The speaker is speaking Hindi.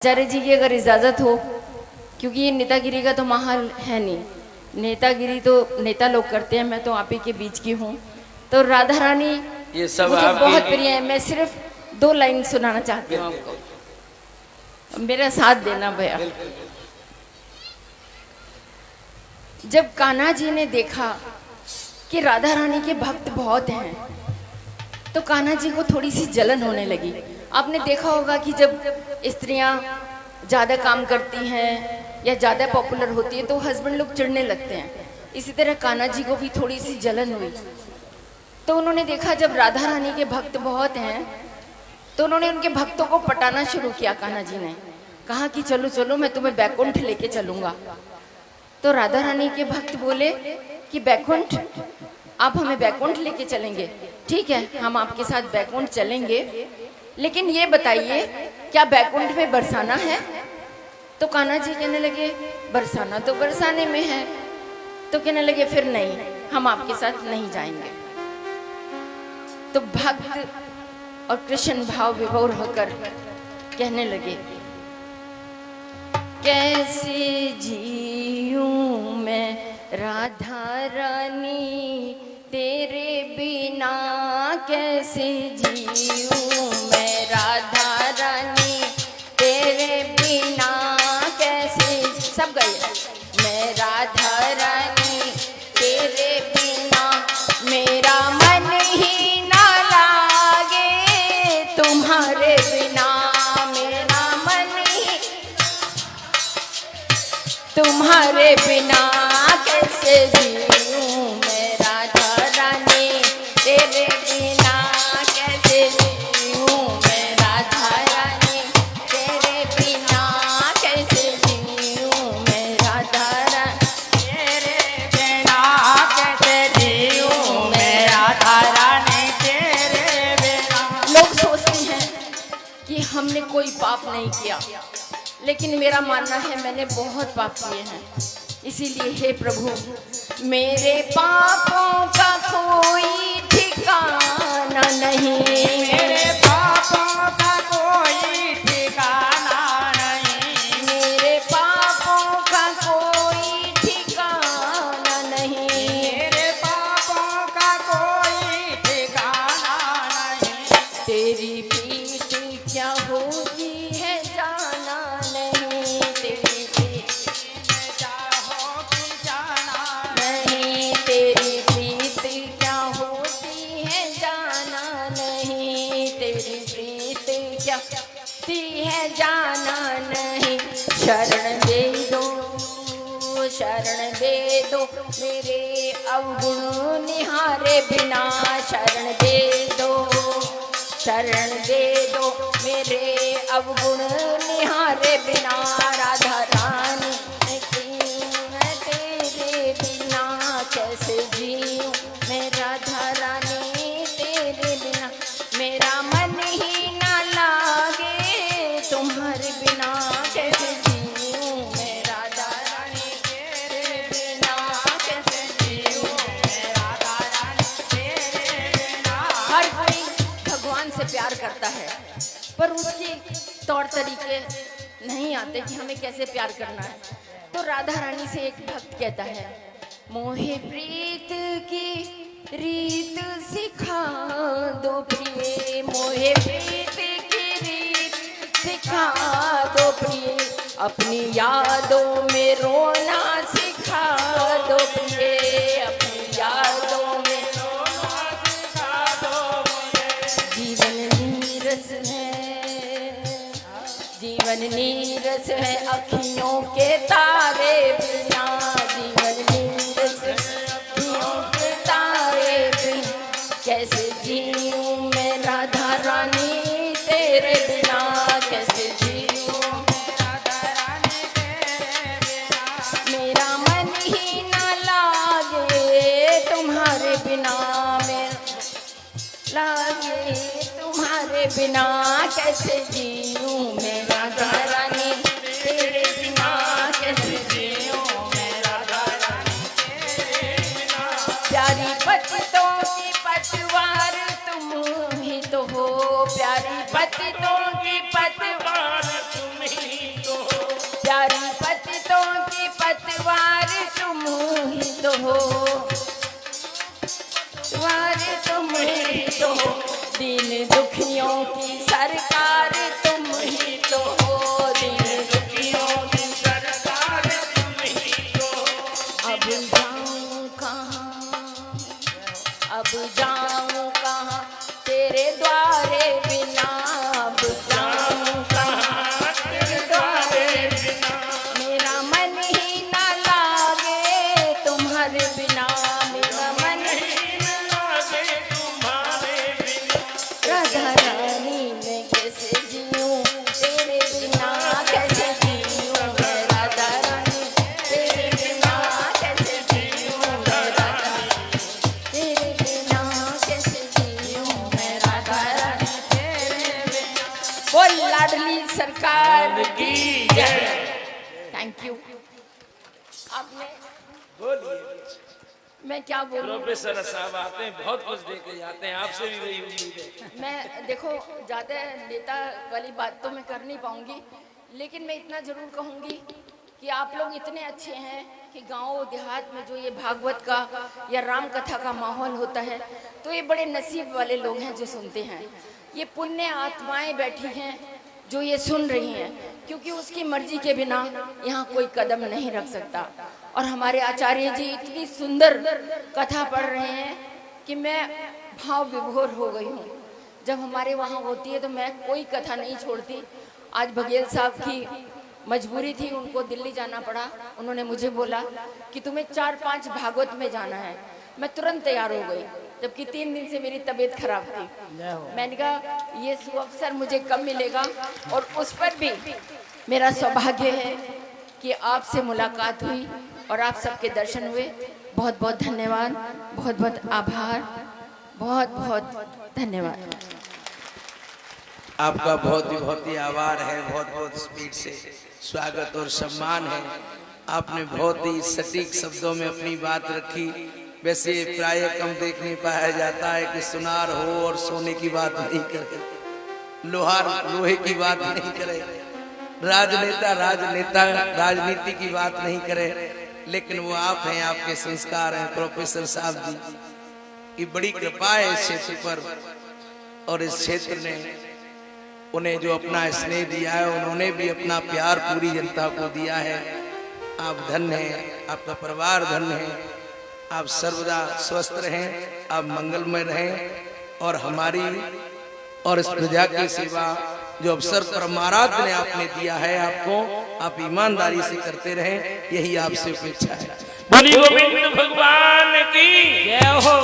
आचार्य जी की अगर इजाज़त हो, क्योंकि ये नेतागिरी का तो माहौल है नहीं, नेतागिरी तो नेता लोग करते हैं, मैं तो आप ही के बीच की हूँ। तो राधा रानी ये सब मुझे बहुत प्रिय है। मैं सिर्फ 2 लाइन सुनाना चाहती हूँ आपको, मेरा साथ देना भैया। जब कान्हा जी ने देखा कि राधा रानी के भक्त बहुत हैं, तो कान्हा जी को थोड़ी सी जलन होने लगी। आपने देखा होगा कि जब स्त्रियां ज़्यादा काम करती हैं या ज़्यादा पॉपुलर होती है तो हस्बैंड लोग चिढ़ने लगते हैं। इसी तरह कान्हा जी को भी थोड़ी सी जलन हुई। तो उन्होंने देखा जब राधा रानी के भक्त बहुत हैं तो उन्होंने उनके भक्तों को पटाना शुरू किया। कान्हा जी ने कहा कि चलो चलो, मैं तुम्हें बैकुंठ लेके चलूँगा। तो राधा रानी के भक्त बोले कि बैकुंठ, आप हमें बैकुंठ लेके चलेंगे? ठीक है, हम आपके साथ बैकुंठ चलेंगे, लेकिन ये बताइए क्या बैकुंठ में बरसाना है? तो कान्हा जी कहने लगे बरसाना तो बरसाने में है। तो कहने लगे फिर नहीं, हम आपके साथ नहीं जाएंगे। तो भक्त और कृष्ण भाव विभोर होकर कहने लगे कैसे जीऊं मैं राधा रानी तेरे बिना, कैसे जीऊं मैं राधा रानी तेरे बिना, कैसे, सब गए, मैं राधा रानी तेरे बिना मेरा मन ही ना लागे, तुम्हारे बिना मेरा मन ही, तुम्हारे बिना कैसे जीऊं मैं राधा रानी तेरे बिना, कैसे जीऊं मैं राधा रानी तेरे बिना, कैसे जीऊं मैं राधा रानी तेरे बिना, कैसे जीऊं मैं राधा रानी तेरे बिना। लोग सोचते हैं कि हमने कोई पाप नहीं किया, लेकिन मेरा मानना है मैंने बहुत पाप किए हैं। इसीलिए हे प्रभु, मेरे पापों का कोई ठिकाना नहीं, मेरे पापों का कोई ठिकाना नहीं, मेरे पापों का कोई ठिकाना नहीं, मेरे पापों का कोई ठिकाना नहीं। तेरी प्रीति क्या होती है जाना नहीं, तेरी प्रीति चाहो कि जाना नहीं, तेरी प्रीति क्या होती है जाना नहीं, तेरी प्रीति क्या होती है जाना नहीं। शरण दे दो, शरण दे दो मेरे अवगुण निहारे बिना, शरण दे दो, शरण दे दो मेरे अवगुण निहारे बिना, राधा रानी मैं तेरे बिना, कैसे जीऊं मैं राधा रानी तेरे बिना, मेरा मन ही ना लागे, तुम्हारे बिना कैसे जीऊं मैं राधा रानी तेरे बिना, कैसे जीऊं मैं राधा रानी तेरे बिना। हर कोई भगवान से प्यार करता है, पर उसके तौर तरीके नहीं आते कि हमें कैसे प्यार करना है। तो राधा रानी से एक भक्त कहता है, मोहे प्रीत की रीत सिखा दो प्रिय, मोहे प्रीत की रीत सिखा दो प्रिय, अपनी यादों में रोना सिखा दो प्रिय, अपनी यादों में रोना सिखा दो मुझे। जीवन नीरस है, जीवन नीरस है अखियों के तारे बिना, जीवन नीरस है अखियों के तारे बिना, कैसे जीऊं मैं राधा रानी तेरे बिना, कैसे जीऊं मैं राधा रानी तेरे बिना, मेरा मन ही ना लागे, तुम्हारे बिना मेरा लागे, तुम्हारे बिना कैसे जीऊं मैं राधा रानी तेरे बिना, कैसे जीऊं मैं राधा रानी तेरे बिना। प्यारी पतितों की पतवार तुम ही तो हो, प्यारी पतितों की पतवार तुम ही प्यारी पतितों की पतवार तुम ही तो हो, पतवार तुम ही तो हो, दीन दुखियों की सरकार तुम ही तो हो, दीन दुखियों की सरकार तुम ही तो हो। अब जाऊं कहाँ, अब जाऊं कहाँ तेरे द्वारे बिना, अब जाऊं कहाँ तेरे द्वारे बिना, मेरा मन ही न लागे तुम्हारे बिना, मेरा मन ही न लागे तुम्हारे बिना। राधा रानी मैं कैसे जीऊं तेरे बिना, कैसे जीऊं मैं राधा रानी तेरे बिना, कैसे जीऊं मैं राधा रानी तेरे बिना, कैसे जीऊं मैं राधा रानी तेरे बिना। बोल लाडली सरकार की जय। Thank you. आपने मैं क्या बोलूं, प्रोफेसर साहब आते हैं बहुत कुछ दे के जाते हैं, आपसे भी वही उम्मीद है। मैं देखो ज़्यादा नेता वाली बात तो मैं कर नहीं पाऊंगी, लेकिन मैं इतना ज़रूर कहूंगी कि आप लोग इतने अच्छे हैं कि गांव देहात में जो ये भागवत का या राम कथा का माहौल होता है, तो ये बड़े नसीब वाले लोग हैं जो सुनते हैं। ये पुण्य आत्माएं बैठी हैं जो ये सुन रही हैं, क्योंकि उसकी मर्जी के बिना यहाँ कोई कदम नहीं रख सकता। और हमारे आचार्य जी इतनी सुंदर कथा पढ़ रहे हैं कि मैं भाव विभोर हो गई हूँ। जब हमारे वहाँ होती है तो मैं कोई कथा नहीं छोड़ती। आज बघेल साहब की मजबूरी थी, उनको दिल्ली जाना पड़ा। उन्होंने मुझे बोला कि तुम्हें 4-5 भागवत में जाना है। मैं तुरंत तैयार हो गई, जबकि 3 दिन से मेरी तबीयत खराब थी। मैंने कहा ये सुअवसर मुझे कब मिलेगा, और उस पर भी मेरा सौभाग्य है कि आपसे मुलाकात हुई और आप सबके दर्शन हुए। बहुत बहुत धन्यवाद, बहुत बहुत आभार, बहुत बहुत धन्यवाद। आपका बहुत ही आभार है, बहुत स्पीड से स्वागत और सम्मान है। आपने बहुत ही सटीक शब्दों में अपनी बात रखी। वैसे प्राय कम देखने पाया जाता है कि सुनार हो और सोने की बात नहीं करे, लोहार लोहे की बात नहीं करे, राजनेता राजनीति की बात नहीं करे, लेकिन वो आप हैं, आपके संस्कार हैं प्रोफेसर साहब जी की। बड़ी कृपा है इस क्षेत्र पर, और इस क्षेत्र ने उन्हें जो अपना स्नेह दिया है, उन्होंने भी अपना प्यार पूरी जनता को दिया है। आप धन्य हैं, आपका परिवार धन्य है। आप सर्वदा स्वस्थ रहें, आप मंगलमय रहें, और हमारी और इस प्रजा की सेवा जो अवसर परमाराध्य ने आपने दिया है आपको, आप ईमानदारी से करते रहें, यही आपसे अपेक्षा है। बोलिए गोविंद भगवान की जय हो।